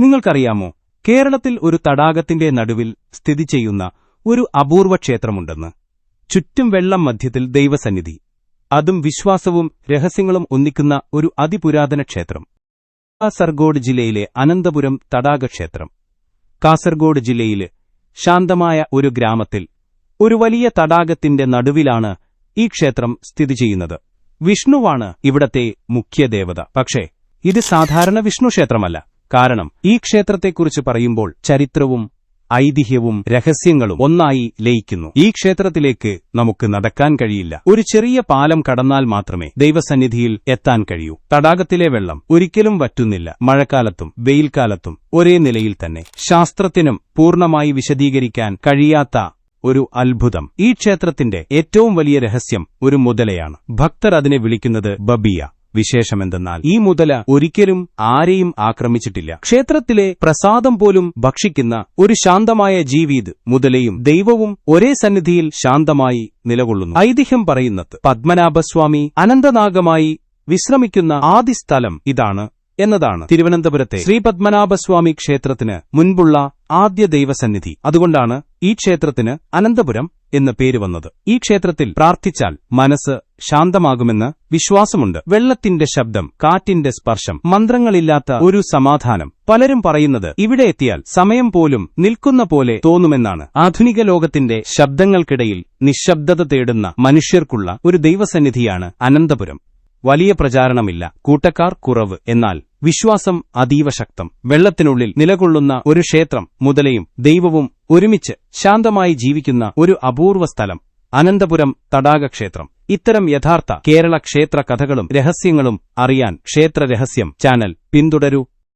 നിങ്ങൾക്കറിയാമോ, കേരളത്തിൽ ഒരു തടാകത്തിന്റെ നടുവിൽ സ്ഥിതി ചെയ്യുന്ന ഒരു അപൂർവ ക്ഷേത്രമുണ്ടെന്ന്? ചുറ്റും വെള്ളം, മധ്യത്തിൽ ദൈവസന്നിധി. അതും വിശ്വാസവും രഹസ്യങ്ങളും ഒന്നിക്കുന്ന ഒരു അതിപുരാതന ക്ഷേത്രം. കാസർഗോഡ് ജില്ലയിലെ അനന്തപുരം തടാകക്ഷേത്രം. കാസർഗോഡ് ജില്ലയിലെ ശാന്തമായ ഒരു ഗ്രാമത്തിൽ ഒരു വലിയ തടാകത്തിന്റെ നടുവിലാണ് ഈ ക്ഷേത്രം സ്ഥിതി ചെയ്യുന്നത്. വിഷ്ണുവാണ് ഇവിടത്തെ മുഖ്യദേവത. പക്ഷേ ഇത് സാധാരണ വിഷ്ണു ക്ഷേത്രമല്ല. കാരണം ഈ ക്ഷേത്രത്തെക്കുറിച്ച് പറയുമ്പോൾ ചരിത്രവും ഐതിഹ്യവും രഹസ്യങ്ങളും ഒന്നായി ലയിക്കുന്നു. ഈ ക്ഷേത്രത്തിലേക്ക് നമുക്ക് നടക്കാൻ കഴിയില്ല. ഒരു ചെറിയ പാലം കടന്നാൽ മാത്രമേ ദൈവസന്നിധിയിൽ എത്താൻ കഴിയൂ. തടാകത്തിലെ വെള്ളം ഒരിക്കലും വറ്റുന്നില്ല. മഴക്കാലത്തും വെയിൽക്കാലത്തും ഒരേ നിലയിൽ തന്നെ. ശാസ്ത്രത്തിനും പൂർണ്ണമായി വിശദീകരിക്കാൻ കഴിയാത്ത ഒരു അത്ഭുതം. ഈ ക്ഷേത്രത്തിന്റെ ഏറ്റവും വലിയ രഹസ്യം ഒരു മുതലയാണ്. ഭക്തർ അതിനെ വിളിക്കുന്നത് ബബിയ. വിശേഷമെന്തെന്നാൽ ഈ മുതല ഒരിക്കലും ആരെയും ആക്രമിച്ചിട്ടില്ല. ക്ഷേത്രത്തിലെ പ്രസാദം പോലും ഭക്ഷിക്കുന്ന ഒരു ശാന്തമായ ജീവിത്. മുതലയും ദൈവവും ഒരേ സന്നിധിയിൽ ശാന്തമായി നിലകൊള്ളുന്നു. ഐതിഹ്യം പറയുന്നത് പത്മനാഭസ്വാമി അനന്തനാഗമായി വിശ്രമിക്കുന്ന ആദ്യ സ്ഥലം ഇതാണ് എന്നതാണ്. തിരുവനന്തപുരത്തെ ശ്രീപത്മനാഭസ്വാമി ക്ഷേത്രത്തിന് മുൻപുള്ള ആദ്യ ദൈവസന്നിധി. അതുകൊണ്ടാണ് ഈ ക്ഷേത്രത്തിന് അനന്തപുരം എന്ന് പേര് വന്നത്. ഈ ക്ഷേത്രത്തിൽ പ്രാർത്ഥിച്ചാൽ മനസ്സ് ശാന്തമാകുമെന്ന് വിശ്വാസമുണ്ട്. വെള്ളത്തിന്റെ ശബ്ദം, കാറ്റിന്റെ സ്പർശം, മന്ത്രങ്ങളില്ലാത്ത ഒരു സമാധാനം. പലരും പറയുന്നത് ഇവിടെ എത്തിയാൽ സമയം പോലും നിൽക്കുന്ന പോലെ തോന്നുമെന്നാണ്. ആധുനിക ലോകത്തിന്റെ ശബ്ദങ്ങൾക്കിടയിൽ നിശ്ശബ്ദത തേടുന്ന മനുഷ്യർക്കുള്ള ഒരു ദൈവസന്നിധിയാണ് അനന്തപുരം. വലിയ പ്രചാരണമില്ല, കൂട്ടക്കാർ കുറവ്, എന്നാൽ വിശ്വാസം അതീവ ശക്തം. വെള്ളത്തിനുള്ളിൽ നിലകൊള്ളുന്ന ഒരു ക്ഷേത്രം, മുതലയും ദൈവവും ഒരുമിച്ച് ശാന്തമായി ജീവിക്കുന്ന ഒരു അപൂർവ സ്ഥലം അനന്തപുരം തടാകക്ഷേത്രം. ഇത്തരം യഥാർത്ഥ കേരള ക്ഷേത്ര കഥകളും രഹസ്യങ്ങളും അറിയാൻ ക്ഷേത്ര രഹസ്യം ചാനൽ പിന്തുടരൂ.